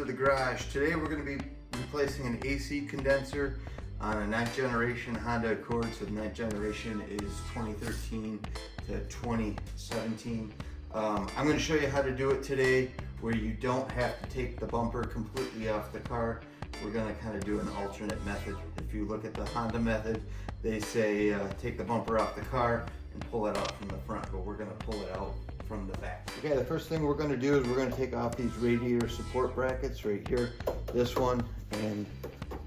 the garage. Today we're going to be replacing an AC condenser on a 9th generation Honda Accord. So the 9th generation is 2013 to 2017. I'm going to show you how to do it today where you don't have to take the bumper completely off the car. We're going to kind of do an alternate method. If you look at the Honda method, they say take the bumper off the car and pull it out from the front, but we're going to pull it out from the back. Okay, the first thing we're going to do is we're going to take off these radiator support brackets right here, this one and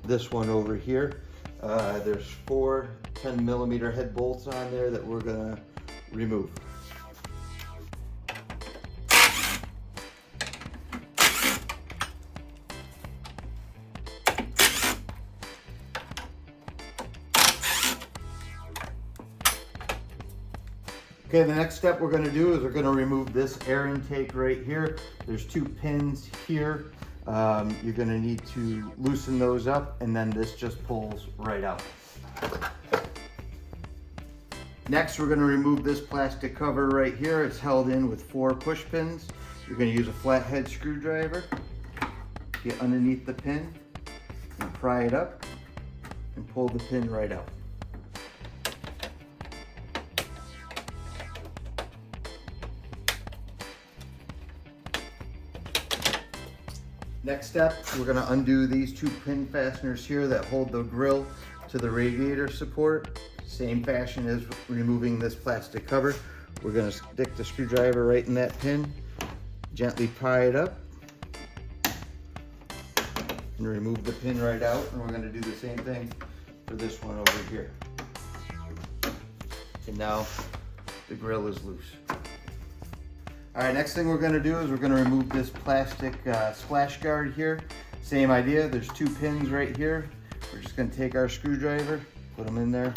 this one over here. There's 4 10mm head bolts on there that we're going to remove. Okay, the next step we're going to do is we're going to remove this air intake right here. There's 2 pins here. You're going to need to loosen those up, and then this just pulls right out. Next, we're going to remove this plastic cover right here. It's held in with 4 push pins. You're going to use a flathead screwdriver, get underneath the pin, and pry it up, and pull the pin right out. Next step, we're going to undo these 2 pin fasteners here that hold the grill to the radiator support. Same fashion as removing this plastic cover. We're going to stick the screwdriver right in that pin, gently pry it up, and remove the pin right out. And we're going to do the same thing for this one over here. And now the grill is loose. All right, next thing we're going to do is we're going to remove this plastic splash guard here. Same idea, there's 2 pins right here. We're just going to take our screwdriver, put them in there,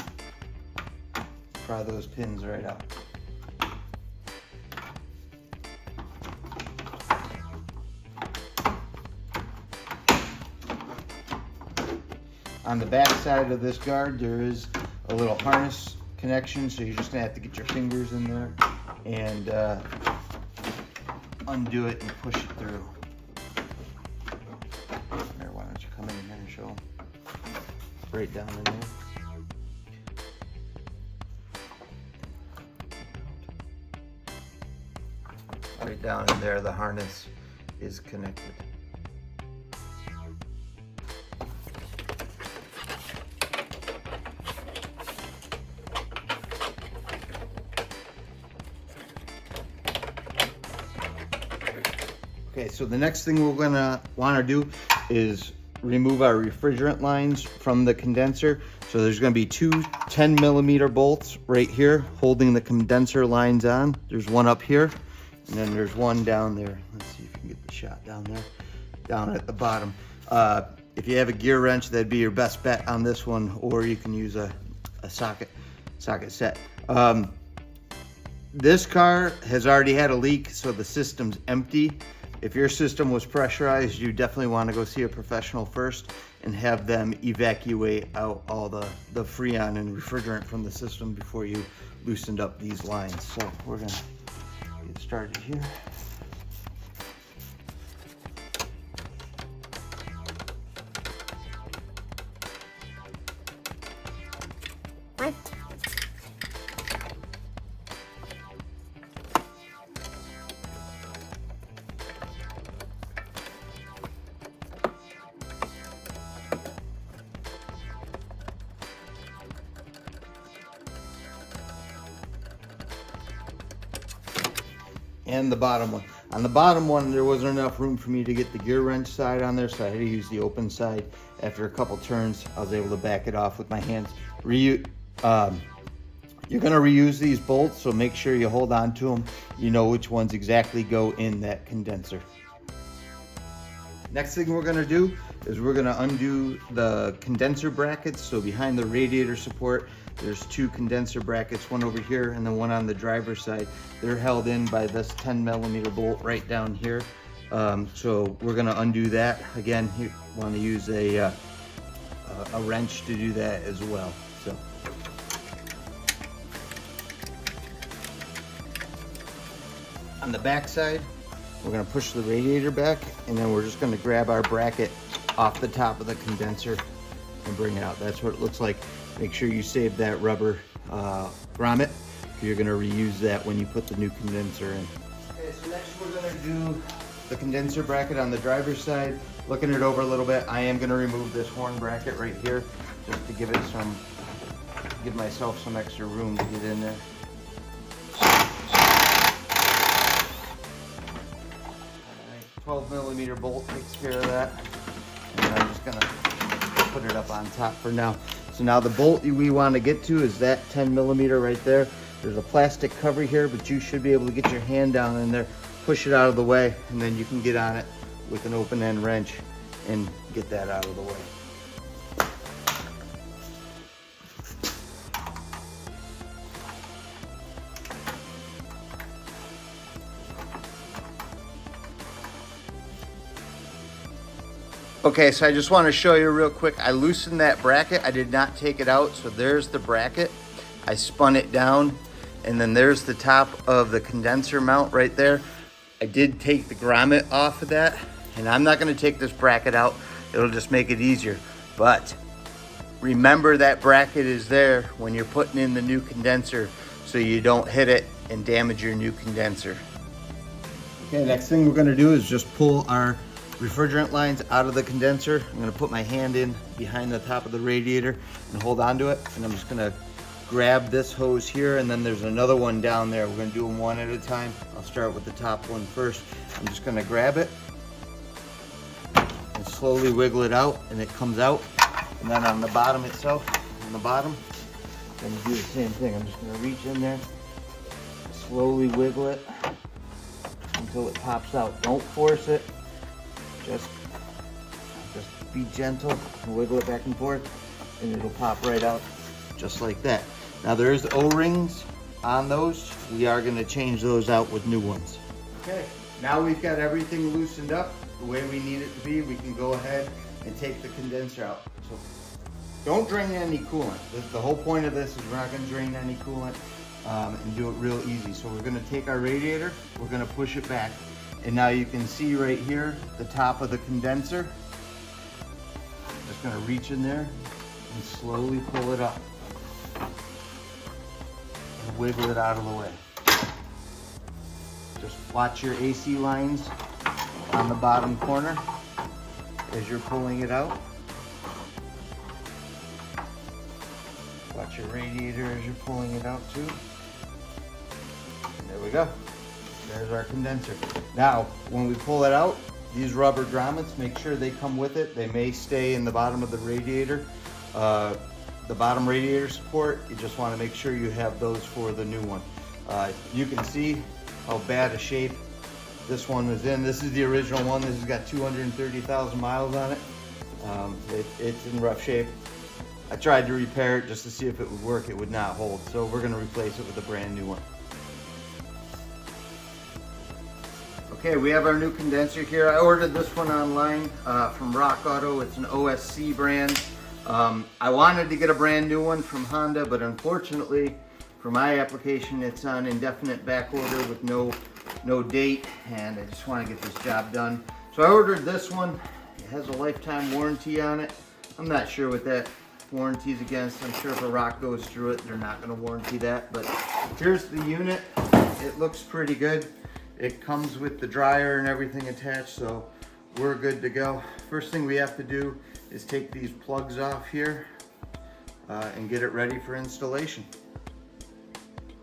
pry those pins right out. On the back side of this guard, there is a little harness connection, so you're just going to have to get your fingers in there and undo it and push it through. There, why don't you come in here and show them? Right down in there. Right down in there, the harness is connected. Okay, so the next thing we're gonna wanna do is remove our refrigerant lines from the condenser. So there's gonna be 2 10mm bolts right here holding the condenser lines on. There's one up here, and then there's one down there. Let's see if you can get the shot down there, down at the bottom. If you have a gear wrench, that'd be your best bet on this one, or you can use a socket set. This car has already had a leak, so the system's empty. If your system was pressurized, you definitely want to go see a professional first and have them evacuate out all the freon and refrigerant from the system before you loosened up these lines. So we're going to get started here. And the bottom one. On the bottom one, there wasn't enough room for me to get the gear wrench side on there, so I had to use the open side. After a couple turns, I was able to back it off with my hands. You're gonna reuse these bolts, so make sure you hold on to them. You know which ones exactly go in that condenser. Next thing we're gonna do is we're gonna undo the condenser brackets. So behind the radiator support, there's 2 condenser brackets, one over here and then one on the driver's side. They're held in by this 10mm bolt right down here. So we're gonna undo that. Again, you wanna use a wrench to do that as well. So. On the back side, We're gonna push the radiator back, and then we're just gonna grab our bracket off the top of the condenser and bring it out. That's what it looks like. Make sure you save that rubber grommet, because you're gonna reuse that when you put the new condenser in. Okay, so next we're gonna do the condenser bracket on the driver's side. Looking it over a little bit, I am gonna remove this horn bracket right here, just to give myself some extra room to get in there. 12mm bolt takes care of that. And I'm just gonna put it up on top for now. So now the bolt we want to get to is that 10mm right there. There's a plastic cover here, but you should be able to get your hand down in there, push it out of the way, and then you can get on it with an open end wrench and get that out of the way. Okay, so I just want to show you real quick. I loosened that bracket. I did not take it out. So there's the bracket. I spun it down, and then there's the top of the condenser mount right there. I did take the grommet off of that, and I'm not going to take this bracket out. It'll just make it easier. But remember that bracket is there when you're putting in the new condenser, so you don't hit it and damage your new condenser. Okay, next thing we're going to do is just pull our refrigerant lines out of the condenser. I'm going to put my hand in behind the top of the radiator and hold on to it, and I'm just going to grab this hose here, and then there's another one down there. We're going to do them one at a time. I'll start with the top one first. I'm just going to grab it and slowly wiggle it out, and it comes out. And then on the bottom itself, on the bottom, I'm going to do the same thing. I'm just going to reach in there, slowly wiggle it until it pops out. Don't force it. Just be gentle and wiggle it back and forth, and it'll pop right out just like that. Now there's O-rings on those. We are going to change those out with new ones. Okay, now we've got everything loosened up the way we need it to be. We can go ahead and take the condenser out. So don't drain any coolant. The whole point of this is we're not going to drain any coolant and do it real easy. So we're going to take our radiator, we're going to push it back. And now you can see right here, the top of the condenser. Just gonna reach in there and slowly pull it up. And wiggle it out of the way. Just watch your AC lines on the bottom corner as you're pulling it out. Watch your radiator as you're pulling it out too. And there we go. There's our condenser. Now, when we pull it out, these rubber grommets, make sure they come with it. They may stay in the bottom of the radiator. The bottom radiator support, you just want to make sure you have those for the new one. You can see how bad a shape this one was in. This is the original one. This has got 230,000 miles on it. It's in rough shape. I tried to repair it just to see if it would work. It would not hold. So we're going to replace it with a brand new one. Okay, we have our new condenser here. I ordered this one online from RockAuto. It's an OSC brand. I wanted to get a brand new one from Honda, but unfortunately for my application, it's on indefinite back order with no date, and I just want to get this job done. So I ordered this one. It has a lifetime warranty on it. I'm not sure what that warranty is against. I'm sure if a rock goes through it, they're not going to warranty that. But here's the unit. It looks pretty good. It comes with the dryer and everything attached, so we're good to go. First thing we have to do is take these plugs off here and get it ready for installation.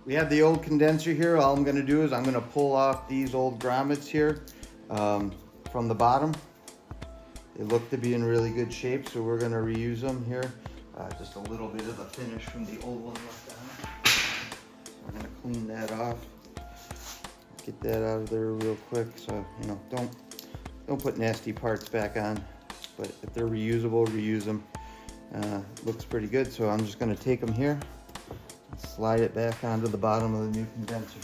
We have the old condenser here. All I'm going to do is I'm going to pull off these old grommets here from the bottom. They look to be in really good shape, so we're going to reuse them here. Just a little bit of the finish from the old one left on it. I'm going to clean that off. Get that out of there real quick, so you know, don't put nasty parts back on, but if they're reusable, reuse them. Looks pretty good, so I'm just going to take them here and slide it back onto the bottom of the new condenser.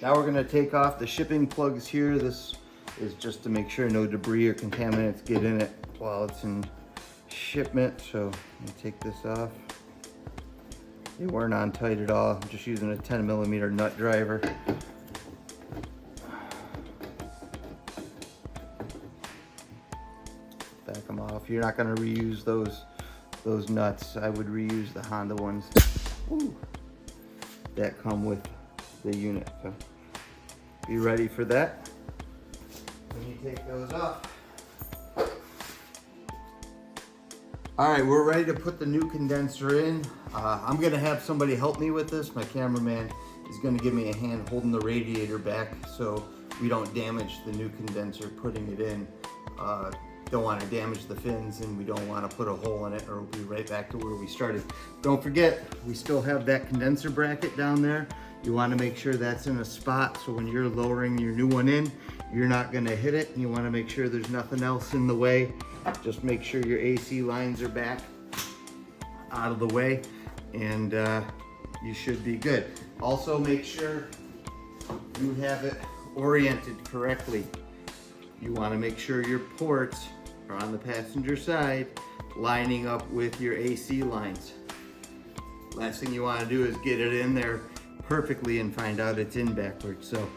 Now we're going to take off the shipping plugs here. This is just to make sure no debris or contaminants get in it while it's in shipment, so let me take this off. They weren't on tight at all. I'm just using a 10mm nut driver. Back them off. You're not going to reuse those nuts. I would reuse the Honda ones that come with the unit. So be ready for that when you take those off. All right, we're ready to put the new condenser in. I'm gonna have somebody help me with this. My cameraman is gonna give me a hand holding the radiator back so we don't damage the new condenser putting it in. Don't want to damage the fins, and we don't want to put a hole in it or we'll be right back to where we started. Don't forget, we still have that condenser bracket down there. You want to make sure that's in a spot so when you're lowering your new one in, you're not going to hit it. You want to make sure there's nothing else in the way. Just make sure your AC lines are back out of the way, and you should be good. Also, make sure you have it oriented correctly. You want to make sure your ports are on the passenger side, lining up with your AC lines. Last thing you want to do is get it in there perfectly and find out it's in backwards. So,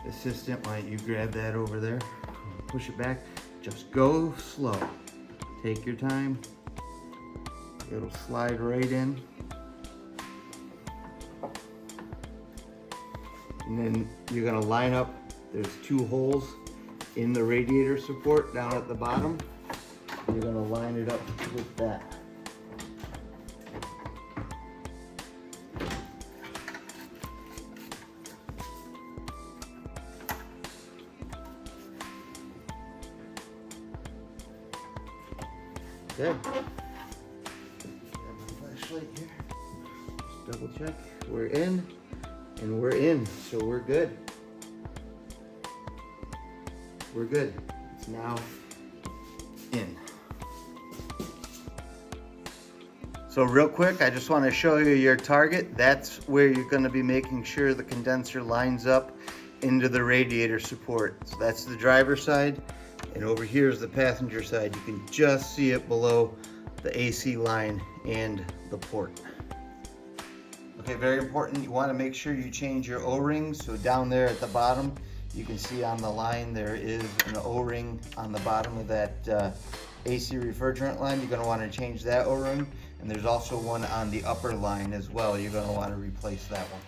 assistant, why don't you grab that over there, push it back. Just go slow. Take your time. It'll slide right in. And then you're gonna line up, there's 2 holes in the radiator support down at the bottom. You're gonna line it up with that. Good. Grab my flashlight here. Just double check. We're in, and we're in, so we're good. We're good. It's now in. So real quick, I just want to show you your target. That's where you're going to be making sure the condenser lines up into the radiator support. So that's the driver's side, and over here is the passenger side. You can just see it below the AC line and the port. Okay, very important. You want to make sure you change your O-rings. So down there at the bottom, you can see on the line there is an O-ring on the bottom of that AC refrigerant line. You're going to want to change that O-ring, and there's also one on the upper line as well. You're going to want to replace that one.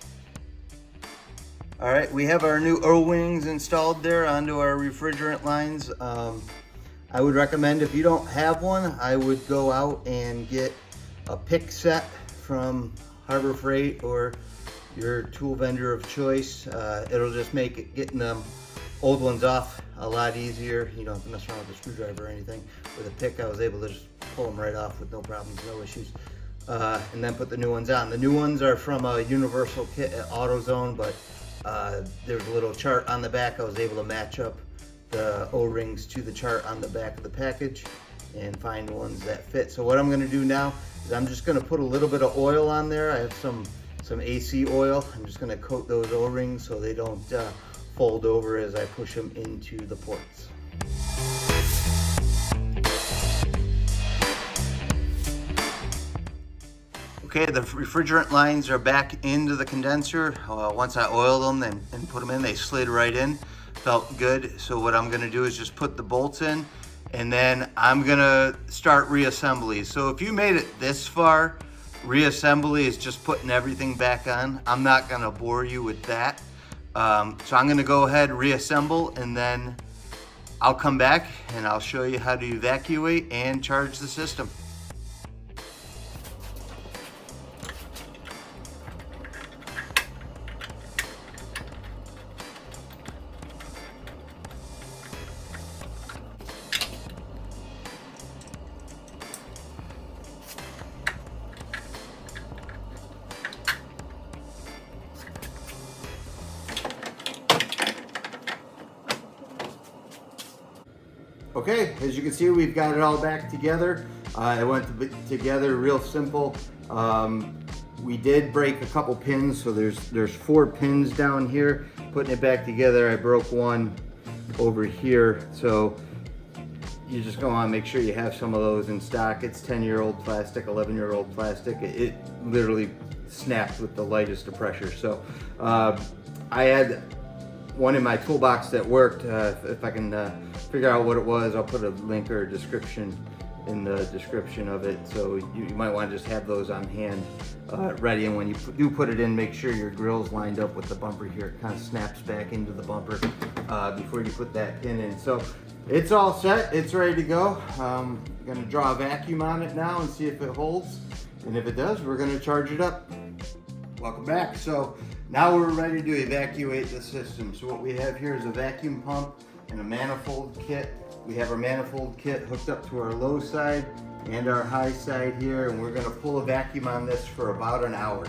All right, we have our new O-rings installed there onto our refrigerant lines. I would recommend, if you don't have one, I would go out and get a pick set from Harbor Freight or your tool vendor of choice. It'll just make it getting them old ones off a lot easier. You don't have to mess around with a screwdriver or anything. With a pick, I was able to just pull them right off with no problems, no issues. And then put the new ones on. The new ones are from a universal kit at AutoZone, but there's a little chart on the back. I was able to match up the O-rings to the chart on the back of the package and find ones that fit. So what I'm going to do now is I'm just going to put a little bit of oil on there. I have some AC oil. I'm just going to coat those O-rings so they don't fold over as I push them into the ports. Okay, the refrigerant lines are back into the condenser. Once I oiled them and put them in, they slid right in. Felt good. So what I'm going to do is just put the bolts in, and then I'm going to start reassembly. So if you made it this far, reassembly is just putting everything back on. I'm not going to bore you with that. So I'm going to go ahead, reassemble, and then I'll come back and I'll show you how to evacuate and charge the system. Okay, as you can see, we've got it all back together. It went together real simple. We did break a couple pins, so there's 4 pins down here. Putting it back together, I broke one over here. So you just gonna want to make sure you have some of those in stock. It's 10-year-old plastic, 11-year-old plastic. It literally snapped with the lightest of pressure. So I had one in my toolbox that worked. If I can figure out what it was, I'll put a link or a description in the description of it. So you might want to just have those on hand ready, and when you do put it in, make sure your grill's lined up with the bumper here. It kind of snaps back into the bumper before you put that pin in. So it's all set, it's ready to go. I'm gonna draw a vacuum on it now and see if it holds, and if it does, we're gonna charge it up. Welcome back. So now we're ready to evacuate the system. So what we have here is a vacuum pump and a manifold kit. We have our manifold kit hooked up to our low side and our high side here, and we're gonna pull a vacuum on this for about an hour.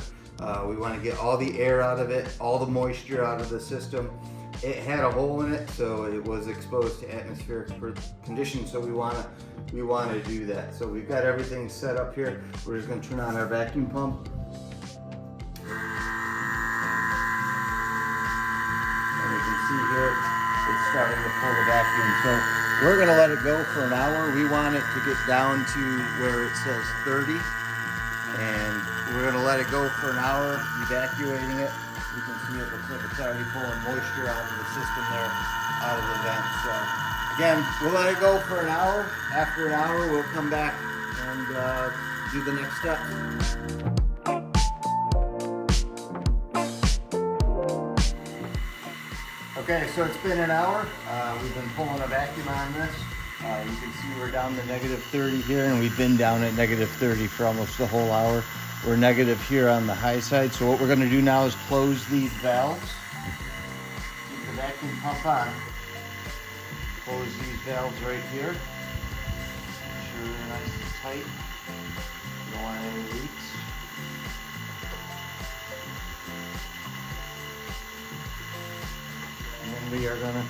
We wanna get all the air out of it, all the moisture out of the system. It had a hole in it, so it was exposed to atmospheric conditions, so we wanna do that. So we've got everything set up here. We're just gonna turn on our vacuum pump. And you can see here, it's starting to pull the vacuum. So we're gonna let it go for an hour. We want it to get down to where it says 30. And we're gonna let it go for an hour, evacuating it. You can see it looks like it's already pulling moisture out of the system there, out of the vent. So again, we'll let it go for an hour. After an hour, we'll come back and do the next step. Okay, so it's been an hour. We've been pulling a vacuum on this. You can see we're down to -30 here, and we've been down at -30 for almost the whole hour. We're negative here on the high side. So what we're gonna do now is close these valves. Keep the vacuum pump on. Close these valves right here. Make sure they're nice and tight. You don't want any leaks. And then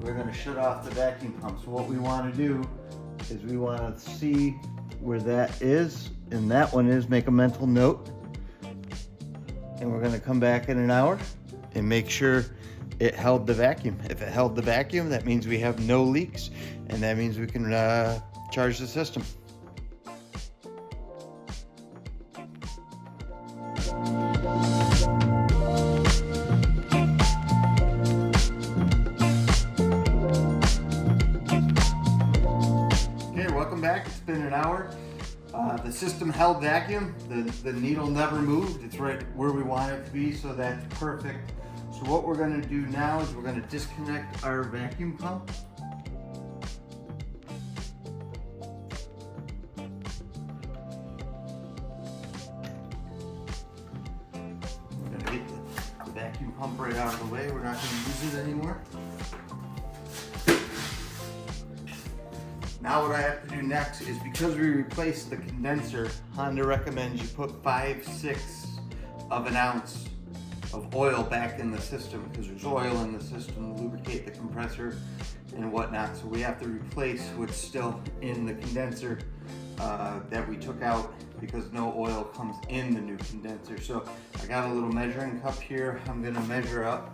we're gonna shut off the vacuum pump. So what we wanna do is we wanna see where that is, and that one is, make a mental note. And we're gonna come back in an hour and make sure it held the vacuum. If it held the vacuum, that means we have no leaks, and that means we can charge the system. Okay, welcome back. It's been an hour. The system held vacuum. The needle never moved. It's right where we want it to be, so that's perfect. So what we're going to do now is we're going to disconnect our vacuum pump. We're going to get the vacuum pump right out of the way. We're not going to use it anymore. Now what I have to do next is, because we replaced the condenser, Honda recommends you put 5/6 of an ounce of oil back in the system, because there's oil in the system to lubricate the compressor and whatnot. So we have to replace what's still in the condenser that we took out, because no oil comes in the new condenser. So I got a little measuring cup here. I'm gonna measure up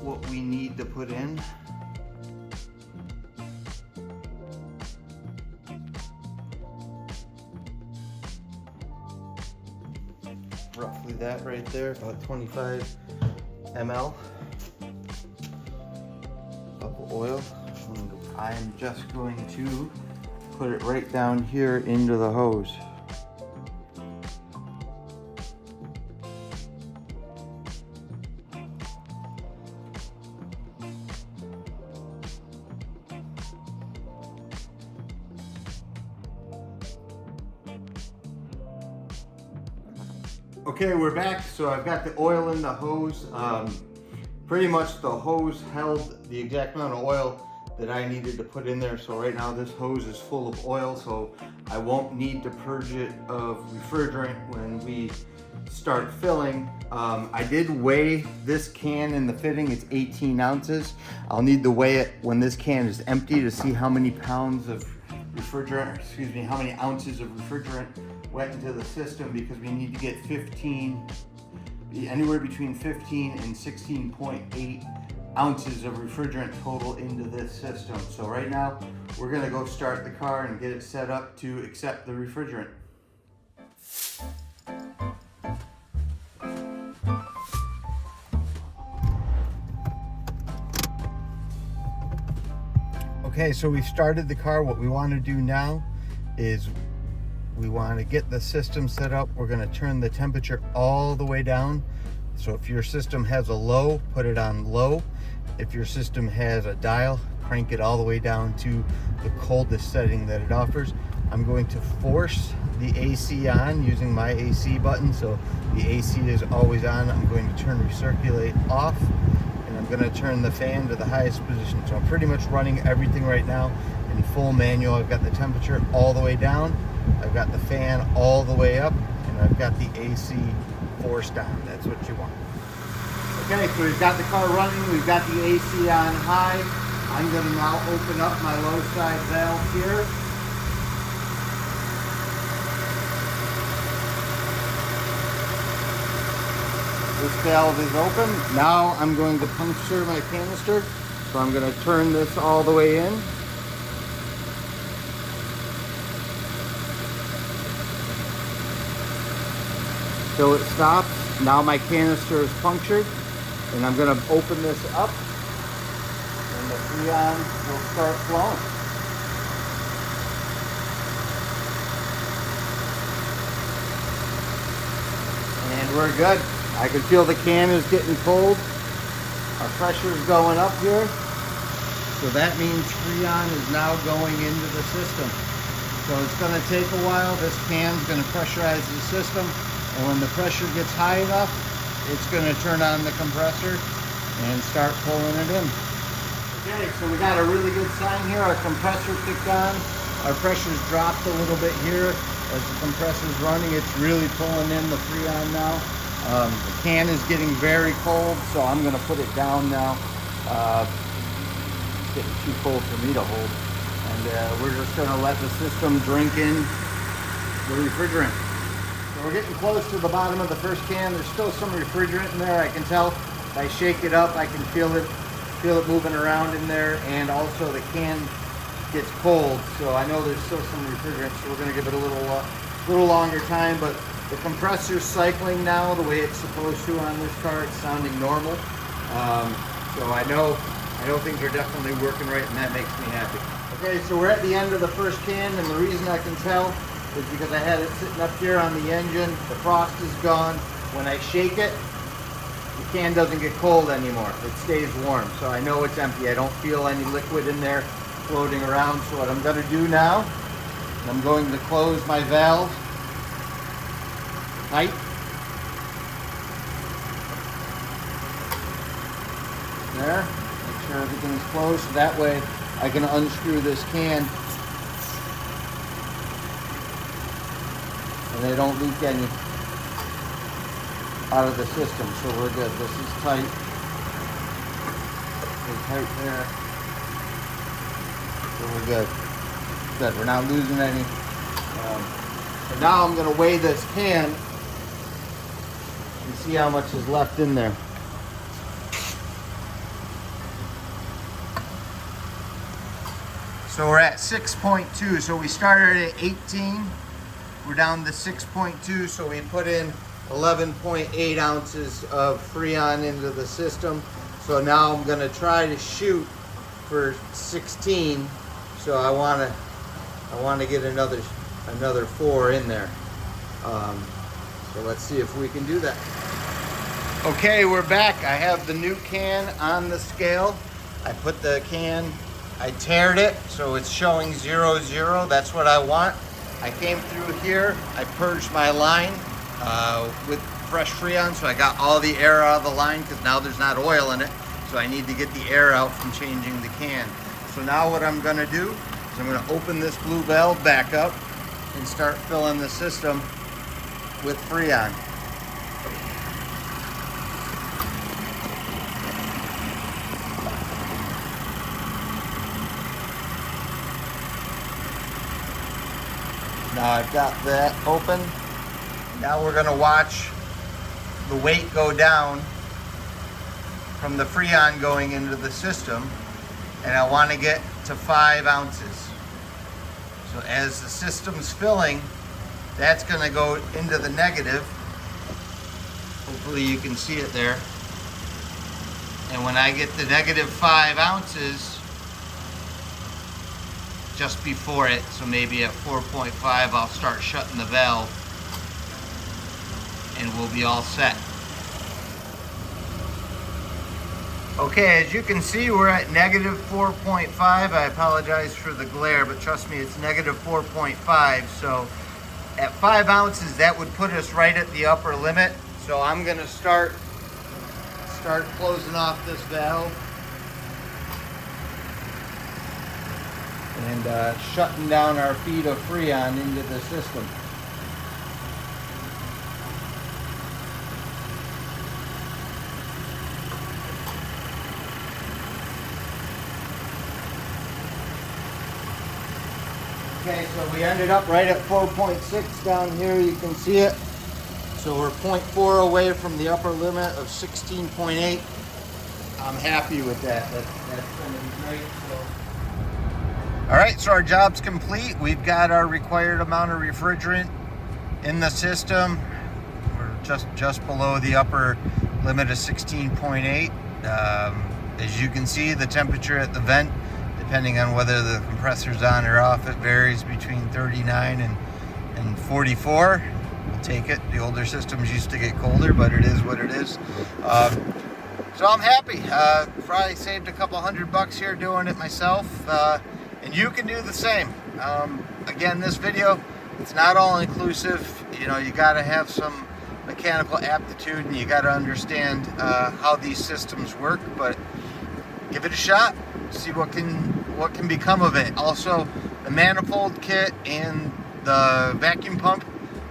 what we need to put in. Roughly that right there, about 25 ml of oil. And I'm just going to put it right down here into the hose. Okay, we're back. So I've got the oil in the hose. Pretty much the hose held the exact amount of oil that I needed to put in there. So right now this hose is full of oil, so I won't need to purge it of refrigerant when we start filling. I did weigh this can in the fitting. It's 18 ounces. I'll need to weigh it when this can is empty to see how many pounds of refrigerant, excuse me, how many ounces of refrigerant went into the system, because we need to get anywhere between 15 and 16.8 ounces of refrigerant total into this system. So right now, we're gonna go start the car and get it set up to accept the refrigerant. Okay, so we've started the car. What we want to do now is we want to get the system set up. We're going to turn the temperature all the way down. So if your system has a low, put it on low. If your system has a dial, crank it all the way down to the coldest setting that it offers. I'm going to force the AC on using my AC button. So the AC is always on. I'm going to turn recirculate off. I'm going to turn the fan to the highest position. So I'm pretty much running everything right now in full manual. I've got the temperature all the way down. I've got the fan all the way up, and I've got the AC forced on. That's what you want. Okay, so we've got the car running. We've got the AC on high. I'm going to now open up my low side valve here. This valve is open. Now I'm going to puncture my canister. So I'm going to turn this all the way in. Till it stops. Now my canister is punctured. And I'm going to open this up. And the Freon will start flowing. And we're good. I can feel the can is getting cold. Our pressure is going up here. So that means Freon is now going into the system. So it's going to take a while. This can's going to pressurize the system. And when the pressure gets high enough, it's going to turn on the compressor and start pulling it in. Okay, so we got a really good sign here. Our compressor kicked on. Our pressure's dropped a little bit here. As the compressor's running, it's really pulling in the Freon now. The can is getting very cold, so I'm going to put it down now. It's getting too cold for me to hold. And we're just going to let the system drink in the refrigerant. So we're getting close to the bottom of the first can. There's still some refrigerant in there. I can tell if I shake it up, I can feel it moving around in there. And also the can gets cold, so I know there's still some refrigerant. So we're going to give it a little longer time, but the compressor's cycling now the way it's supposed to on this car. It's sounding normal. So I know things are definitely working right, and that makes me happy. Okay, so we're at the end of the first can, and the reason I can tell is because I had it sitting up here on the engine. The frost is gone. When I shake it, the can doesn't get cold anymore. It stays warm, so I know it's empty. I don't feel any liquid in there floating around. So what I'm going to do now, I'm going to close my valve tight. There. Make sure everything's closed. So that way I can unscrew this can and they don't leak any out of the system. So we're good. This is tight. It's tight there. So we're good. Good. We're not losing any. So now I'm going to weigh this can and see how much is left in there. So we're at 6.2. So we started at 18. We're down to 6.2. So we put in 11.8 ounces of Freon into the system. So now I'm going to try to shoot for 16. So I want to get another 4 in there. So let's see if we can do that. Okay, we're back. I have the new can on the scale. I put the can, I tared it, so it's showing 0, 0. That's what I want. I came through here, I purged my line with fresh Freon, so I got all the air out of the line because now there's not oil in it. So I need to get the air out from changing the can. So now what I'm gonna do is I'm gonna open this blue valve back up and start filling the system with Freon. Now I've got that open. Now we're gonna watch the weight go down from the Freon going into the system, and I want to get to 5 ounces. So as the system's filling, that's going to go into the negative. Hopefully you can see it there. And when I get to negative 5 ounces, just before it, so maybe at 4.5, I'll start shutting the valve and we'll be all set. Okay, as you can see, we're at negative 4.5. I apologize for the glare, but trust me, it's negative 4.5. So at 5 ounces, that would put us right at the upper limit. So I'm gonna start closing off this valve and shutting down our feed of Freon into the system. Okay, so we ended up right at 4.6 down here, you can see it. So we're 0.4 away from the upper limit of 16.8. I'm happy with that. That's going to be great. So. All right, so our job's complete. We've got our required amount of refrigerant in the system. We're just below the upper limit of 16.8. As you can see, the temperature at the vent, depending on whether the compressor's on or off, it varies between 39 and 44. We'll take it. The older systems used to get colder, but it is what it is. So I'm happy. Probably saved a couple $100 here doing it myself, and you can do the same. Again, this video, it's not all inclusive. You know, you got to have some mechanical aptitude and you got to understand how these systems work, but give it a shot. See what can become of it. Also, the manifold kit and the vacuum pump,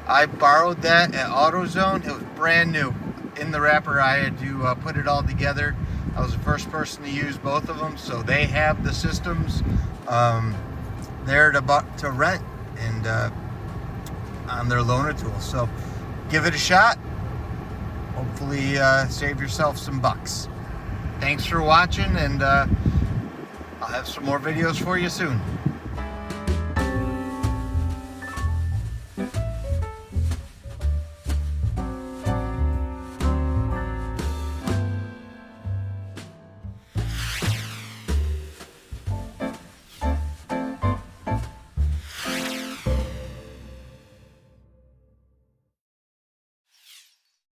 I borrowed that at AutoZone. It was brand new in the wrapper. I had to put it all together. I was the first person to use both of them, so they have the systems there to rent and on their loaner tool. So give it a shot. Hopefully save yourself some bucks. Thanks for watching, and I'll have some more videos for you soon.